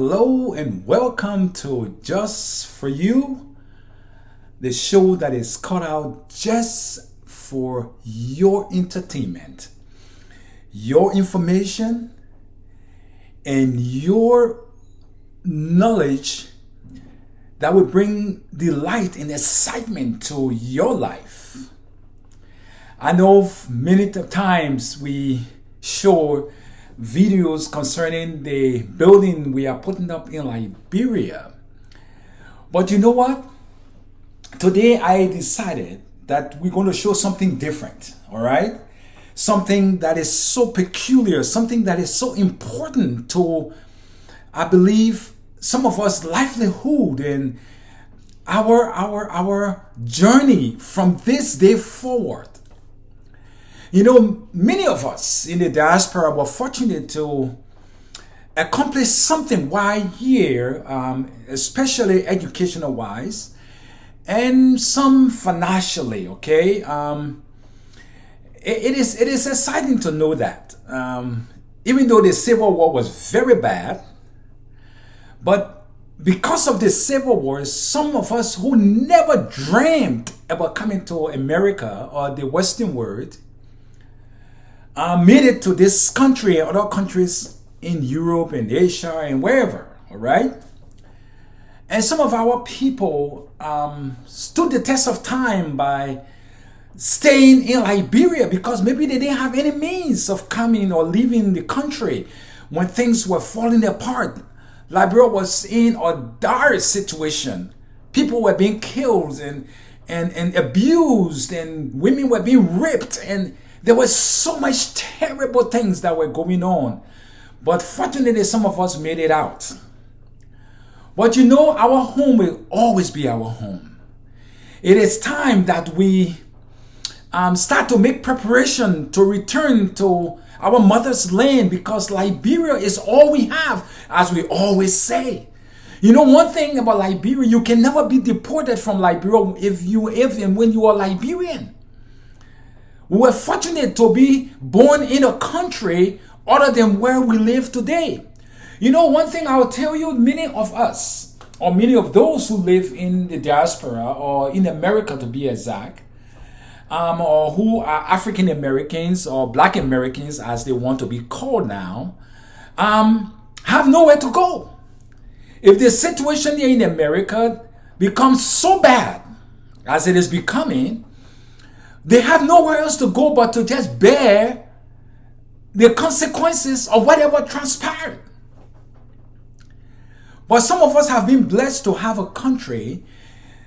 hello and welcome to Just For You, the show that is cut out just for your entertainment, your information, and your knowledge that will bring delight and excitement to your life. I know many times we show videos concerning the building we are putting up in Liberia. But you know what? Today I decided that we're going to show something different, all right? Something that is so peculiar, something that is so important to, I believe, some of us livelihood and our journey from this day forward. You know, many of us in the diaspora were fortunate to accomplish something while here, especially educational wise, and some financially, okay? It is exciting to know that. Even though the Civil War was very bad, but because of the Civil War, some of us who never dreamed about coming to America or the Western world made it to this country and other countries in Europe and Asia and wherever, all right? And some of our people stood the test of time by staying in Liberia because maybe they didn't have any means of coming or leaving the country when things were falling apart. Liberia was in a dire situation. People were being killed and abused, and women were being raped, and there was so much terrible things that were going on. But fortunately, some of us made it out. But you know, our home will always be our home. It is time that we start to make preparation to return to our mother's land, because Liberia is all we have, as we always say. You know, one thing about Liberia, you can never be deported from Liberia if and when you are Liberian. We were fortunate to be born in a country other than where we live today. You know, one thing I'll tell you, many of us, or many of those who live in the diaspora, or in America to be exact, or who are African Americans or Black Americans as they want to be called now, have nowhere to go. If the situation here in America becomes so bad as it is becoming, they have nowhere else to go but to just bear the consequences of whatever transpired. But some of us have been blessed to have a country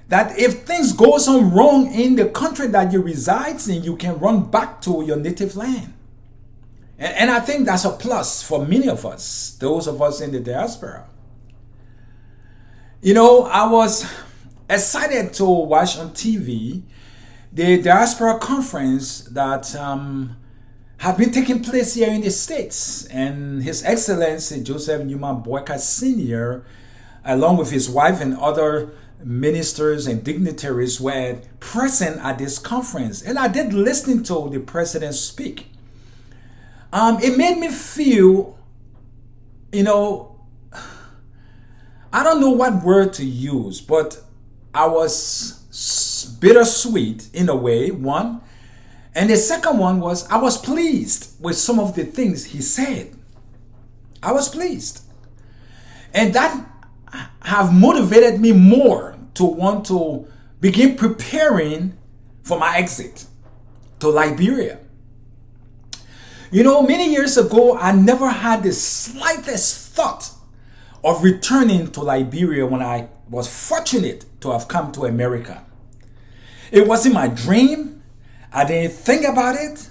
that if things go on wrong in the country that you reside in, you can run back to your native land. And I think that's a plus for many of us, those of us in the diaspora. You know, I was excited to watch on TV the diaspora conference that have been taking place here in the States. And His Excellency Joseph Newman Boyka Sr., along with his wife and other ministers and dignitaries, were present at this conference. And I did listen to the president speak. It made me feel, you know, I don't know what word to use, but I was bittersweet in a way, one. And the second one was I was pleased with some of the things he said. I was pleased. And that have motivated me more to want to begin preparing for my exit to Liberia. You know, many years ago, I never had the slightest thought of returning to Liberia when I was fortunate to have come to America. It wasn't my dream. I didn't think about it.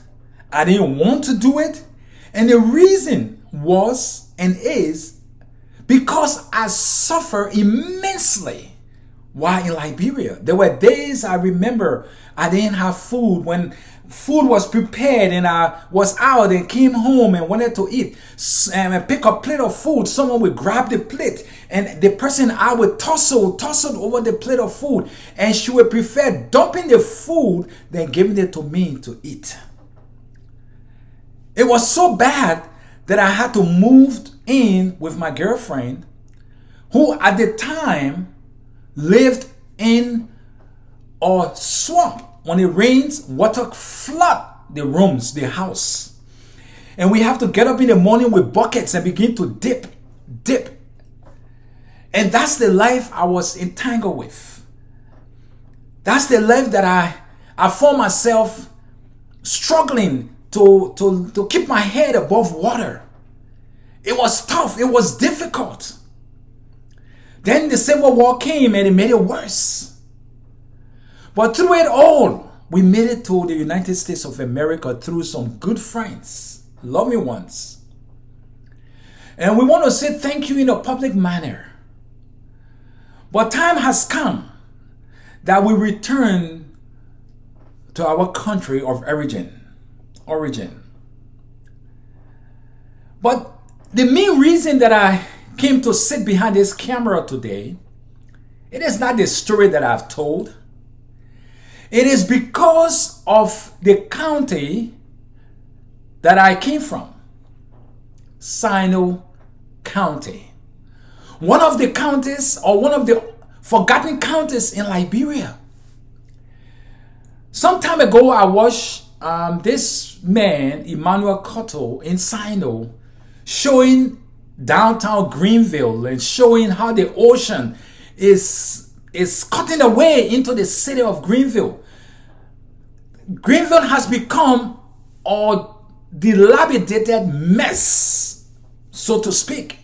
I didn't want to do it. And the reason was and is because I suffer immensely while in Liberia. There were days I remember I didn't have food. When food was prepared and I was out and came home and wanted to eat and pick a plate of food, someone would grab the plate and the person I would tussle over the plate of food, and she would prefer dumping the food than giving it to me to eat. It was so bad that I had to move in with my girlfriend who at the time lived in a swamp. When it rains, water flood the rooms, the house. And we have to get up in the morning with buckets and begin to dip. And that's the life I was entangled with. That's the life that I found myself struggling to keep my head above water. It was tough. It was difficult. Then the Civil War came and it made it worse. But through it all, we made it to the United States of America through some good friends, loving ones. And we want to say thank you in a public manner. But time has come that we return to our country of origin. But the main reason that I came to sit behind this camera today, it is not the story that I've told. It is because of the county that I came from, Sinoe County. One of the counties, or one of the forgotten counties in Liberia. Some time ago, I watched this man, Emmanuel Cotto, in Sinoe, showing downtown Greenville and showing how the ocean is cutting away into the city of Greenville. Greenville has become a dilapidated mess, so to speak.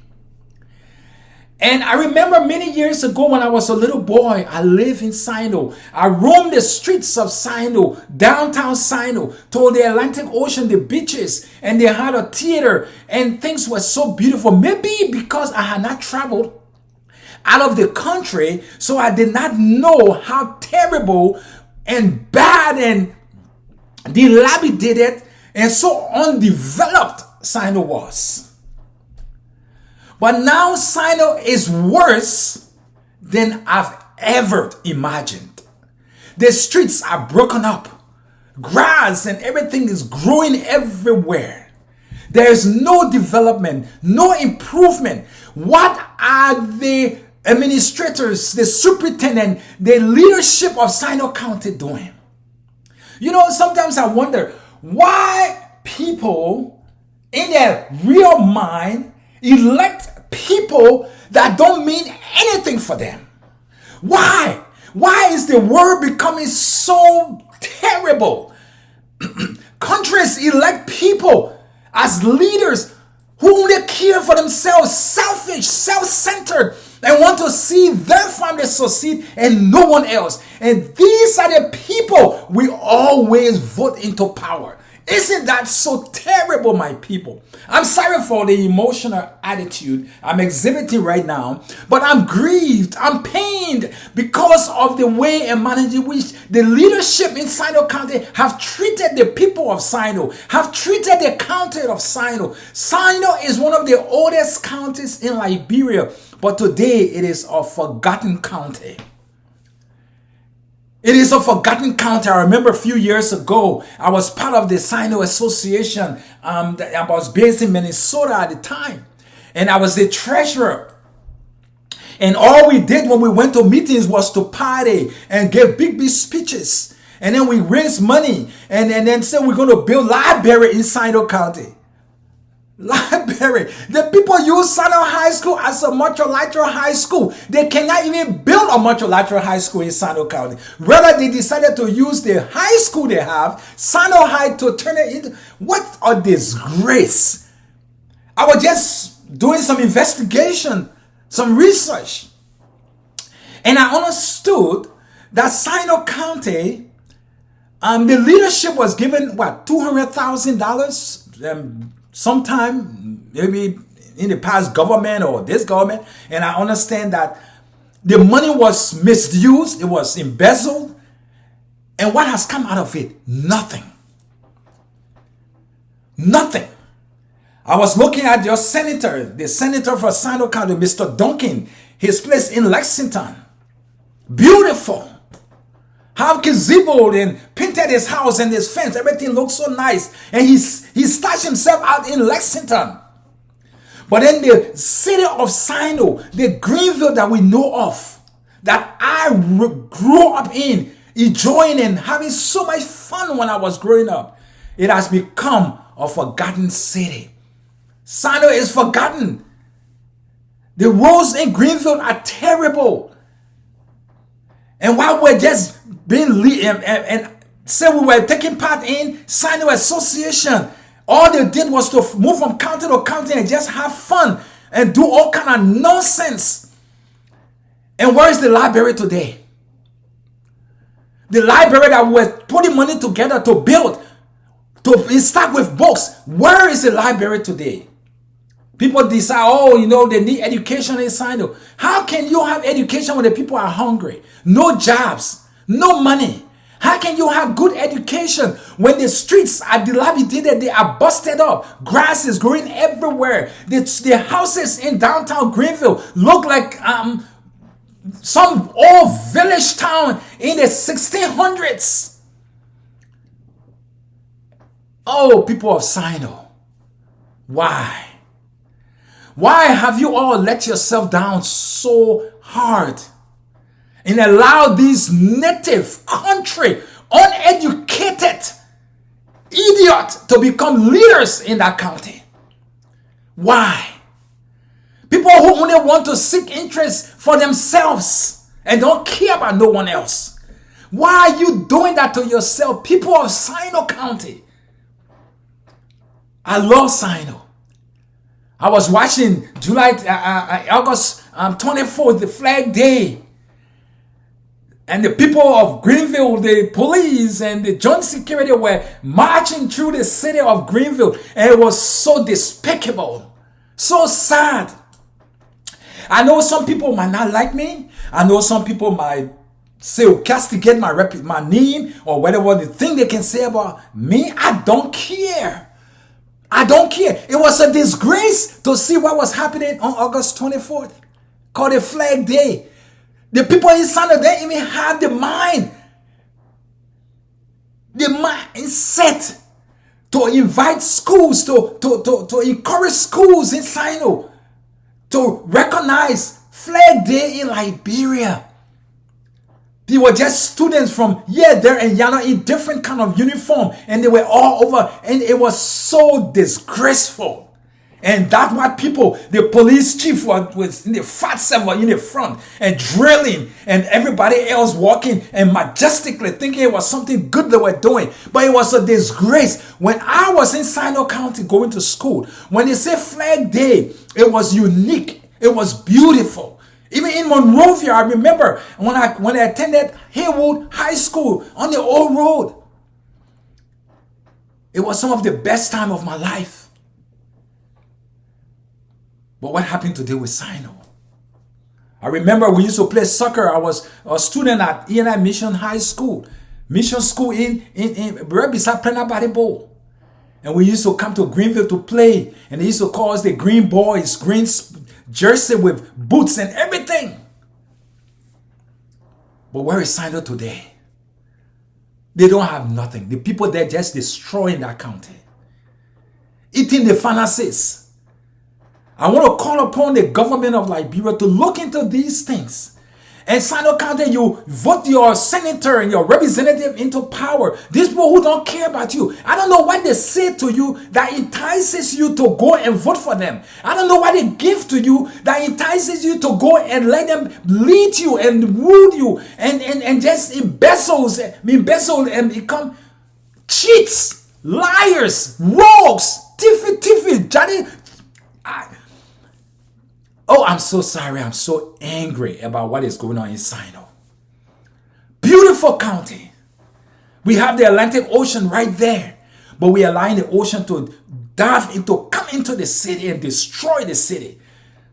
And I remember many years ago when I was a little boy, I lived in Sinoe. I roamed the streets of Sinoe, downtown Sinoe, to the Atlantic Ocean, the beaches, and they had a theater, and things were so beautiful. Maybe because I had not traveled out of the country, so I did not know how terrible and bad and dilapidated and so undeveloped Sinoe was. But now Sinoe is worse than I've ever imagined. The streets are broken up. Grass and everything is growing everywhere. There is no development, no improvement. What are the administrators, the superintendent, the leadership of Sinoe County doing? You know, sometimes I wonder why people in their real mind elect people that don't mean anything for them. Why? Why is the world becoming so terrible? Countries elect people as leaders who only care for themselves, selfish, self-centered, and want to see their family succeed and no one else. And these are the people we always vote into power. Isn't that so terrible, my people? I'm sorry for the emotional attitude I'm exhibiting right now, but I'm grieved, I'm pained because of the way and manner in which the leadership in Sinoe County have treated the people of Sinoe, have treated the county of Sinoe. Sinoe is one of the oldest counties in Liberia, but today it is a forgotten county. It is a forgotten county. I remember a few years ago, I was part of the Sinoe Association. I was based in Minnesota at the time. And I was the treasurer. And all we did when we went to meetings was to party and give big speeches. And then we raised money. And then said we're going to build library in Sinoe County. Library. The people use Sinoe High School as a multilateral high school. They cannot even build a multilateral high school in Sinoe County. Rather, they decided to use the high school they have, Sinoe High, to turn it into... What a disgrace. I was just doing some investigation, some research. And I understood that Sinoe County, the leadership was given, what, $200,000? Sometime, maybe in the past government or this government, and I understand that the money was misused, it was embezzled, and what has come out of it? Nothing. Nothing. I was looking at your senator, the senator for Sinoe County, Mr. Duncan, his place in Lexington. Beautiful. Have gazeboed and painted his house and his fence. Everything looks so nice. And he stashed himself out in Lexington. But then the city of Sinoe, the Greenville that we know of, that I grew up in, enjoying and having so much fun when I was growing up, it has become a forgotten city. Sinoe is forgotten. The roads in Greenville are terrible. And while we're just being and say we were taking part in Sinoe Association, all they did was to move from county to county and just have fun and do all kind of nonsense. And where is the library today? The library that we were putting money together to build, to start with books. Where is the library today? People decide, oh, you know, they need education in Sinoe. How can you have education when the people are hungry? No jobs, no money. How can you have good education when the streets are dilapidated, they are busted up, grass is growing everywhere, the houses in downtown Greenville look like some old village town in the 1600s. Oh, people of Sinoe, why? Why have you all let yourself down so hard and allow these native country, uneducated idiot to become leaders in that county? Why? People who only want to seek interest for themselves and don't care about no one else. Why are you doing that to yourself? People of Sinoe County. I love Sinoe. I was watching August 24th, the Flag Day. And the people of Greenville, the police and the joint security were marching through the city of Greenville. And it was so despicable, so sad. I know some people might not like me. I know some people might say, castigate my name or whatever the thing they can say about me. I don't care. I don't care. It was a disgrace to see what was happening on August 24th, called a Flag Day. The people in Sinoe, they even have the mindset to invite schools, to encourage schools in Sinoe to recognize Flag Day in Liberia. They were just students from here, there, and Yana in different kind of uniform, and they were all over, and it was so disgraceful. And that's why people, the police chief was in the fat server in the front and drilling, and everybody else walking and majestically thinking it was something good they were doing. But it was a disgrace. When I was in Sinoe County going to school, when they say Flag Day, it was unique. It was beautiful. Even in Monrovia, I remember when I attended Haywood High School on the old road. It was some of the best time of my life. But what happened today with Sinoe? I remember we used to play soccer. I was a student at E&I Mission High School. Mission School in right beside Plena Body Bowl. And we used to come to Greenville to play. And they used to call us the Green Boys, green jersey with boots and everything. But where is Sinoe today? They don't have nothing. The people there just destroying that county, eating the finances. I want to call upon the government of Liberia to look into these things. And Sinoe County, you vote your senator and your representative into power. These people who don't care about you. I don't know what they say to you that entices you to go and vote for them. I don't know what they give to you that entices you to go and let them lead you and rule you and just embezzle and become cheats, liars, rogues, tiffy, Johnny. Oh, I'm so sorry. I'm so angry about what is going on in Sinoe. Beautiful county. We have the Atlantic Ocean right there. But we are allowing the ocean to come into the city and destroy the city.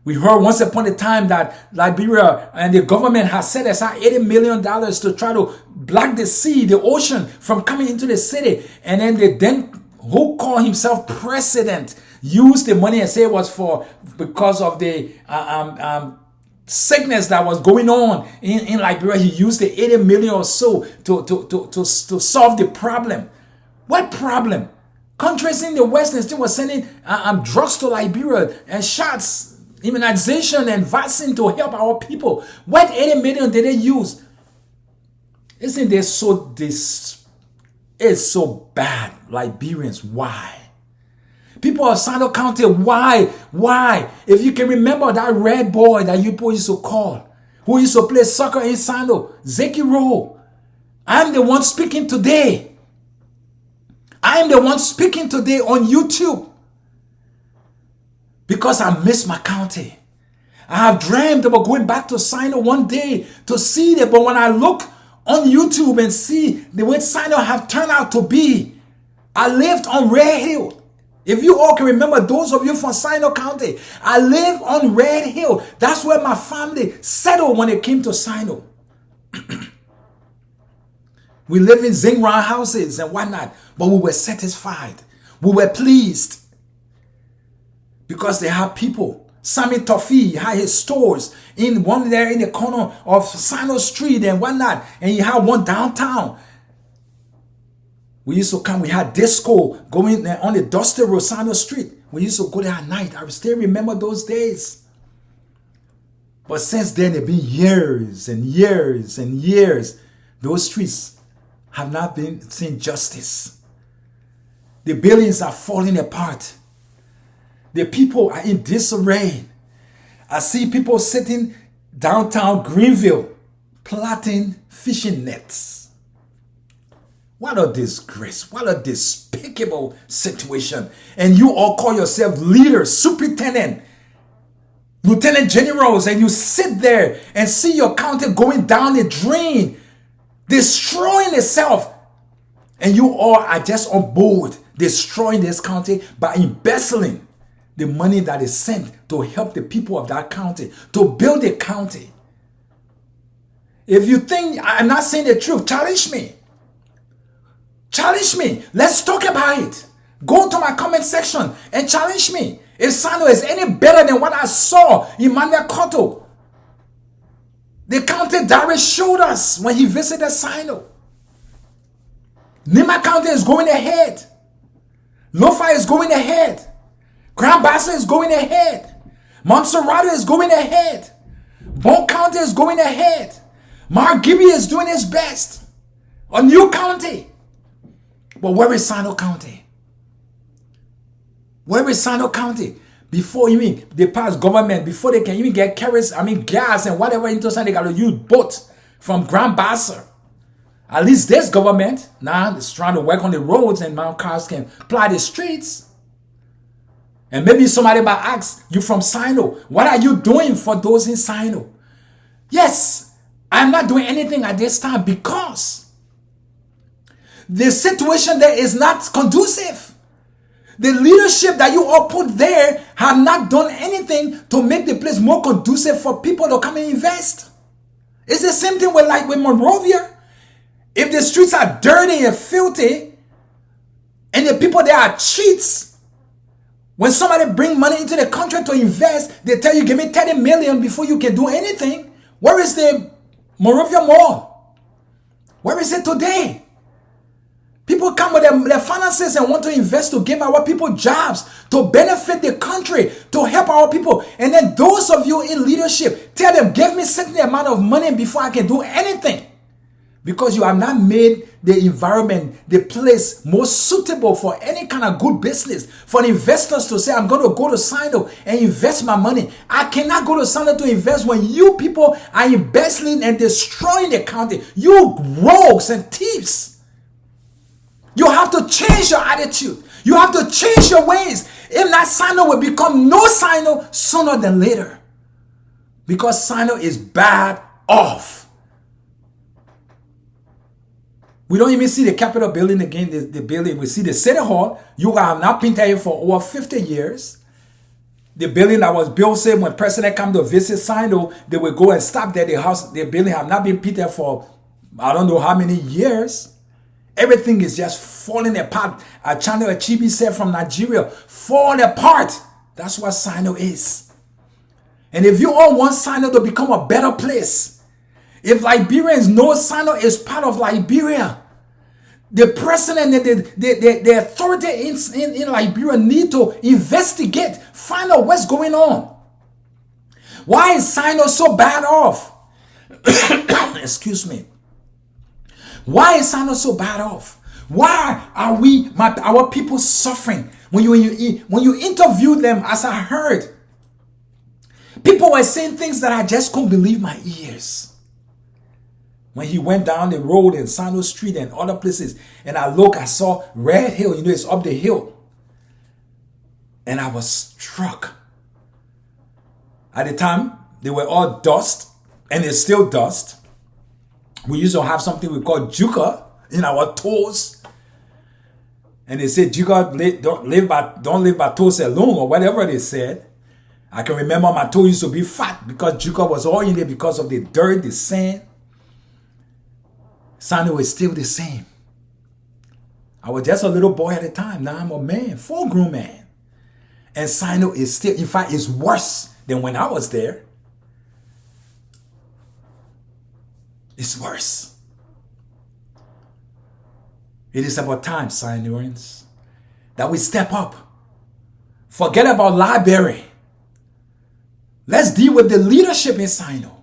We heard once upon a time that Liberia and the government has set aside $80 million to try to block the sea, the ocean, from coming into the city. And then who called himself president used the money and say it was because of the sickness that was going on in Liberia. He used the 80 million or so to solve the problem. What problem? Countries in the West and still were sending drugs to Liberia and shots, immunization and vaccine to help our people. What 80 million did they use? Isn't this so it's so bad? Liberians, why? People of Sinoe County, why? Why? If you can remember that red boy that you people used to call, who used to play soccer in Sinoe, Zeki Rowe. I'm the one speaking today. I am the one speaking today on YouTube because I miss my county. I have dreamed about going back to Sinoe one day to see it, but when I look on YouTube and see the way Sinoe have turned out to be, I lived on Red Hill. If you all can remember, those of you from Sinoe County, I live on Red Hill. That's where my family settled when it came to Sinoe. We live in zing-round houses and whatnot, but we were satisfied. We were pleased because they have people. Sammy Tofi had his stores in one there in the corner of Sinoe Street and whatnot, and he had one downtown. We used to come, we had disco going on the Dusty Road, Sinoe Street. We used to go there at night. I still remember those days. But since then, it's been years and years and years. Those streets have not been seen justice. The buildings are falling apart. The people are in disarray. I see people sitting downtown Greenville plotting fishing nets. What a disgrace. What a despicable situation. And you all call yourself leaders, superintendent, lieutenant generals, and you sit there and see your county going down the drain, destroying itself. And you all are just on board destroying this county by embezzling the money that is sent to help the people of that county, to build a county. If you think I'm not saying the truth, challenge me. Challenge me. Let's talk about it. Go to my comment section and challenge me. If Sinoe is any better than what I saw in Manuel Cotto, the county Darius showed us when he visited Sinoe. Nima County is going ahead. Lofa is going ahead. Grand Bassa is going ahead. Montserrat is going ahead. Bon County is going ahead. Mark Gibby is doing his best. A new county. But where is Sinoe County? Where is Sinoe County? Before even they pass government, before they can even get gas and whatever into Sinoe, they got to use boats from Grand Bassa. At least this government now is trying to work on the roads and Mount cars can ply the streets. And maybe somebody might ask, you from Sinoe, what are you doing for those in Sinoe? Yes, I'm not doing anything at this time because the situation there is not conducive. The leadership that you all put there have not done anything to make the place more conducive for people to come and invest. It's the same thing with Monrovia. If the streets are dirty and filthy and the people there are cheats, when somebody bring money into the country to invest, they tell you, give me 30 million before you can do anything. Where is the Monrovia Mall? Where is it today? People come with their finances and want to invest to give our people jobs, to benefit the country, to help our people. And then those of you in leadership, tell them, give me a certain amount of money before I can do anything. Because you have not made the environment, the place more suitable for any kind of good business. For investors to say, I'm going to go to Sinoe and invest my money. I cannot go to Sinoe to invest when you people are embezzling and destroying the county. You rogues and thieves. You have to change your attitude. You have to change your ways. If not, Sinoe will become no Sinoe sooner than later. Because Sinoe is bad off. We don't even see the Capitol building again, the building. We see the City Hall. You have not been there for over 50 years. The building that was built, say, when President come to visit Sinoe, they will go and stop there. The building have not been built there for I don't know how many years. Everything is just falling apart. Channel Achibi said from Nigeria, falling apart. That's what Sinoe is. And if you all want Sinoe to become a better place, if Liberians know Sinoe is part of Liberia, The president and the authority in Liberia need to investigate, find out what's going on. Why is Sinoe so bad off? Excuse me. Why is Sinoe so bad off? Why are our people suffering? When you interview them, as I heard, people were saying things that I just couldn't believe my ears. When he went down the road in Sinoe Street and other places, and I saw Red Hill, it's up the hill. And I was struck. At the time, they were all dust, and it's still dust. We used to have something we call juka in our toes. And they said, juka, don't live by toes alone, or whatever they said. I can remember my toe used to be fat because juka was all in there because of the dirt, the sand. Sinoe is still the same. I was just a little boy at the time. Now I'm a man, full-grown man. And Sinoe is still, in fact, it's worse than when I was there. It's worse. It is about time, Sinoeans, that we step up. Forget about Libeira. Let's deal with the leadership in Sinoe.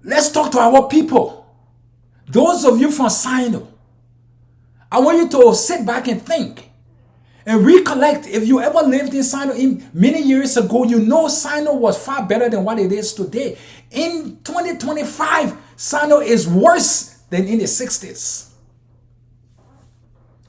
Let's talk to our people. Those of you from Sinoe, I want you to sit back and think and recollect. If you ever lived in Sinoe many years ago, you know Sinoe was far better than what it is today. In 2025, Sinoe is worse than in the 60s.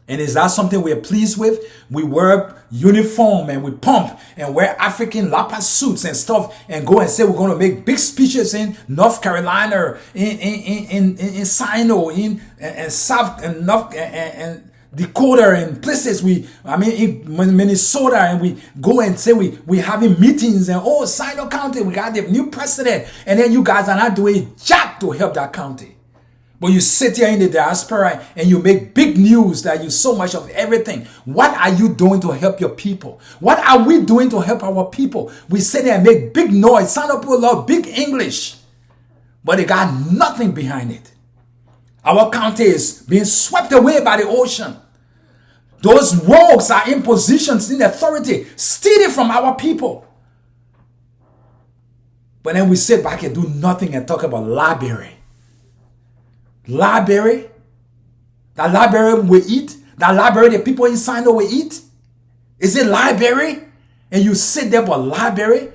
And is that something we're pleased with? We wear uniform and we pump and wear African lapa suits and stuff and go and say we're going to make big speeches in North Carolina, in Sinoe, in South and North and Dakota and places in Minnesota, and we go and say we having meetings and Sinoe County, we got the new president, and then you guys are not doing jack to help that county. But you sit here in the diaspora and you make big news that you so much of everything. What are you doing to help your people? What are we doing to help our people? We sit there and make big noise. Some people love big English, but they got nothing behind it. Our county is being swept away by the ocean. Those rogues are in positions in authority, stealing from our people. But then we sit back and do nothing and talk about Libeira. Libeira, that Libeira we eat, that Libeira the people in Sinoe will eat. Is it Libeira? And you sit there but Libeira?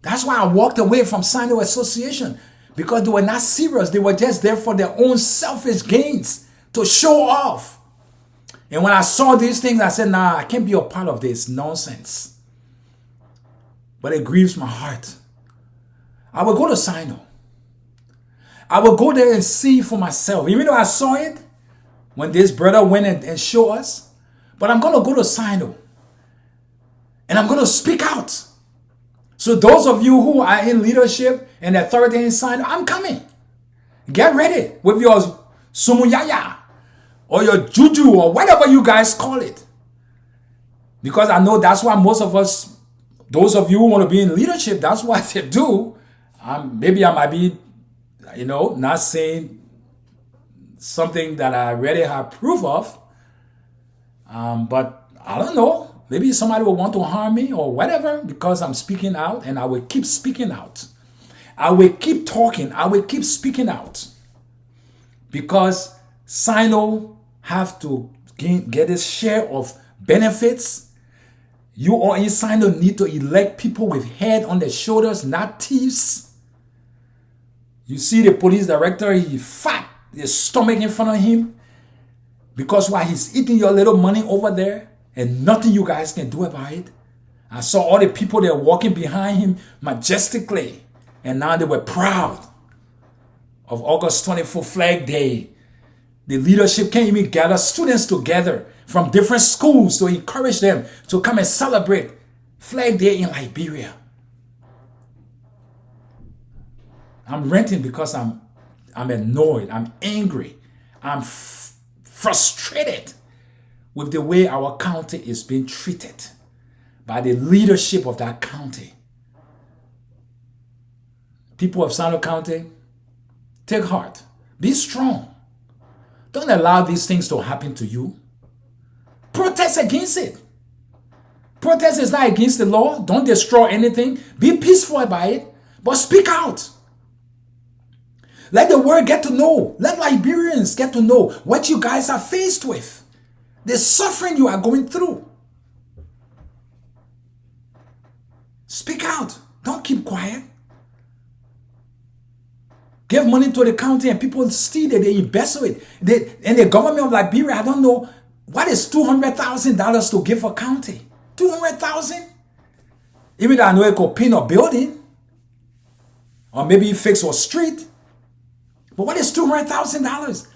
That's why I walked away from Sinoe Association, because they were not serious. They were just there for their own selfish gains, to show off. And when I saw these things, I said, nah, I can't be a part of this nonsense. But it grieves my heart. I will go to Sinoe. I will go there and see for myself. Even though I saw it when this brother went and showed us. But I'm going to go to Sinoe. And I'm going to speak out. So those of you who are in leadership and authority in Sinoe, I'm coming. Get ready with your sumuyaya or your juju or whatever you guys call it. Because I know that's why most of us, those of you who want to be in leadership, that's what they do. Maybe I might be not saying something that I already have proof of. But I don't know. Maybe somebody will want to harm me or whatever because I'm speaking out, and I will keep speaking out. I will keep talking. I will keep speaking out. Because Sinoe have to get its share of benefits. You all in Sinoe need to elect people with head on their shoulders, not thieves. You see the police director, he fat, his stomach in front of him. Because while he's eating your little money over there, and nothing you guys can do about it. I saw all the people that were walking behind him majestically. And now they were proud of August 24th Flag Day. The leadership can't even gather students together from different schools to encourage them to come and celebrate Flag Day in Liberia. I'm ranting because I'm annoyed, I'm angry, I'm frustrated with the way our county is being treated by the leadership of that county. People of Sinoe County, take heart, be strong. Don't allow these things to happen to you. Protest against it. Protest is not against the law. Don't destroy anything. Be peaceful about it, but speak out. Let the world get to know. Let Liberians get to know what you guys are faced with. The suffering you are going through. Speak out. Don't keep quiet. Give money to the county and people steal it. They embezzle it. And the government of Liberia, I don't know, what is $200,000 to give a county? 200,000? Even though I know it could paint a building. Or maybe fix a street. But what is $200,000?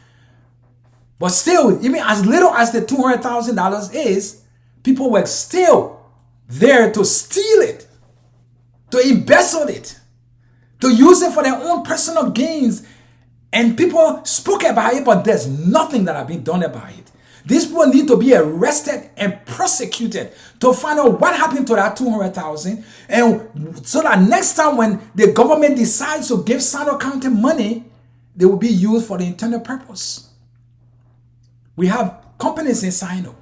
But still, even as little as the $200,000 is, people were still there to steal it, to embezzle it, to use it for their own personal gains. And people spoke about it, but there's nothing that has been done about it. These people need to be arrested and prosecuted to find out what happened to that 200,000, and so that next time when the government decides to give Sinoe County money, they will be used for the intended purpose. We have companies in Sinoe.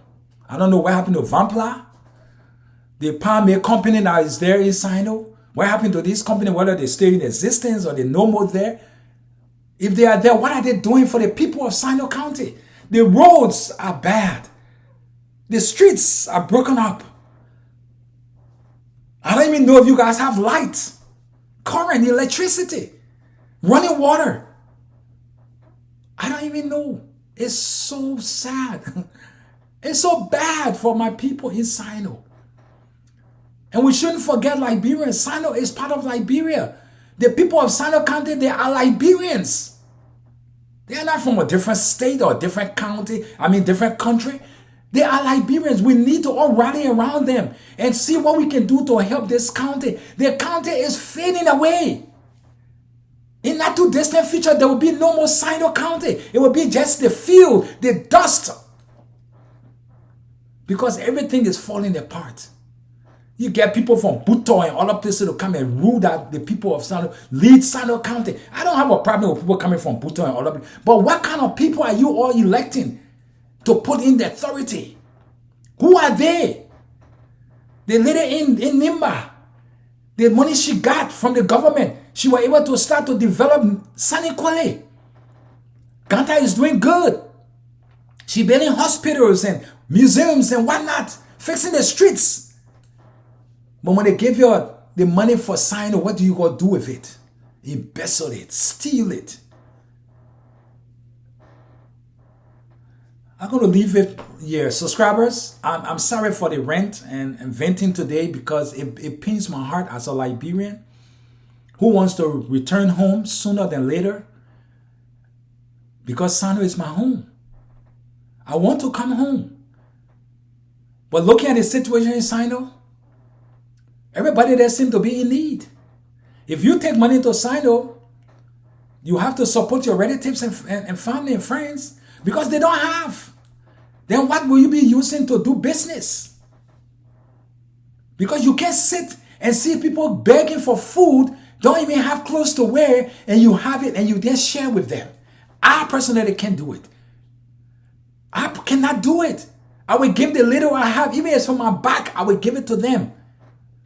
I don't know what happened to Vampla, the palm mill company that is there in Sinoe. What happened to this company, whether they stay in existence or they're no more there? If they are there, what are they doing for the people of Sinoe County? The roads are bad. The streets are broken up. I don't even know if you guys have light, current, electricity, running water. I don't even know. It's so sad. It's so bad for my people in Sinoe. And we shouldn't forget Liberia. Sinoe is part of Liberia. The people of Sinoe County, they are Liberians. They are not from a different state or a different county, different country. They are Liberians. We need to all rally around them and see what we can do to help this county. The county is fading away. In not too distant future, there will be no more Sinoe County. It will be just the field, the dust. Because everything is falling apart. You get people from Buto and other places to come and rule out the people of Sinoe, lead Sinoe County. I don't have a problem with people coming from Buto and other places. But what kind of people are you all electing to put in the authority? Who are they? The lady in Nimba, the money she got from the government, she was able to start to develop Sanikwale. Ganta is doing good. She building hospitals and museums and whatnot, fixing the streets. But when they give you the money for Sinoe, what do you go do with it? Embezzle it, steal it. I'm going to leave it here. Subscribers, I'm sorry for the rant and venting today because it pains my heart as a Liberian who wants to return home sooner than later, because Sinoe is my home. I want to come home. But looking at the situation in Sinoe, everybody there seems to be in need. If you take money to Sinoe, you have to support your relatives and family and friends because they don't have. Then what will you be using to do business? Because you can't sit and see people begging for food, don't even have clothes to wear, and you have it and you then share with them. I personally can't do it. I cannot do it. I will give the little I have, even if it's from my back, I will give it to them.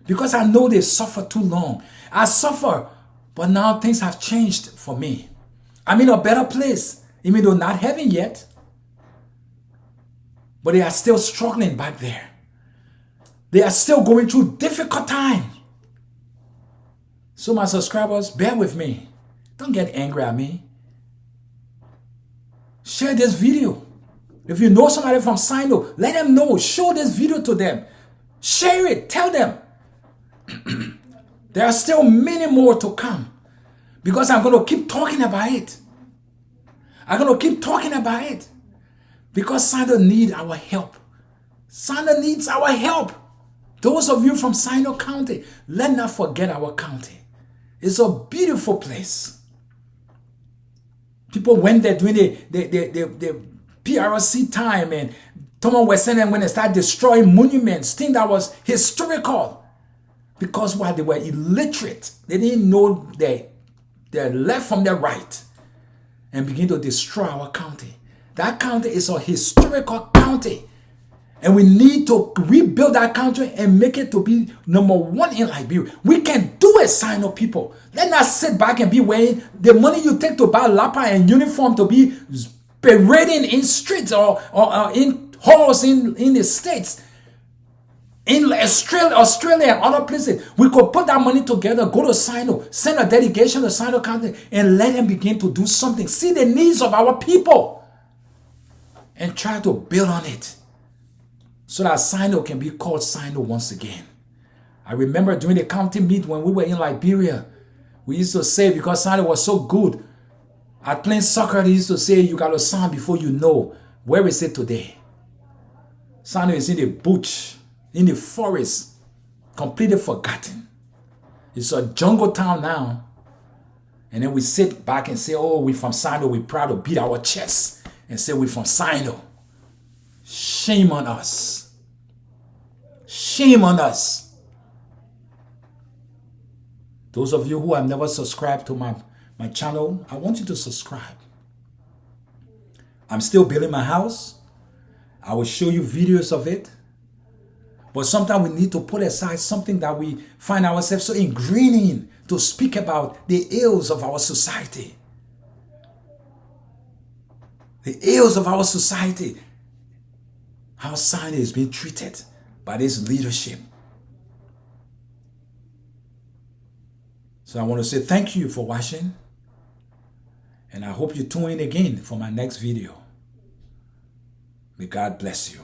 Because I know they suffer too long. I suffer, but now things have changed for me. I'm in a better place, even though not heaven yet. But they are still struggling back there. They are still going through difficult times. So my subscribers, bear with me. Don't get angry at me. Share this video. If you know somebody from Sinoe, let them know. Show this video to them. Share it. Tell them. There are still many more to come. Because I'm going to keep talking about it. I'm going to keep talking about it. Because Sinoe needs our help. Sinoe needs our help. Those of you from Sinoe County, let's not forget our county. It's a beautiful place. People went there during the PRC time, and Thomas was saying when they started destroying monuments, things that was historical. Because while they were illiterate, they didn't know their left from their right, and begin to destroy our county. That county is a historical county. And we need to rebuild that country and make it to be number one in Liberia. We can do it, Sinoe people. Let's not sit back and be wearing the money you take to buy lapa and uniform to be parading in streets or in halls in the States. In Australia and other places, we could put that money together, go to Sinoe, send a delegation to Sinoe County, and let them begin to do something. See the needs of our people and try to build on it so that Sinoe can be called Sinoe once again. I remember during the county meet when we were in Liberia, we used to say, because Sinoe was so good at playing soccer, they used to say, you got to sign before you know. Where is it today? Sinoe is in the bush, in the forest, completely forgotten. It's a jungle town now. And then we sit back and say, oh, we're from Sinoe. We're proud to beat our chests and say we're from Sinoe. Shame on us. Shame on us. Those of you who have never subscribed to my channel, I want you to subscribe. I'm still building my house. I will show you videos of it. But sometimes we need to put aside something that we find ourselves so ingrained in to speak about the ills of our society. The ills of our society. How Sinoe is being treated by this leadership. So I want to say thank you for watching. And I hope you tune in again for my next video. May God bless you.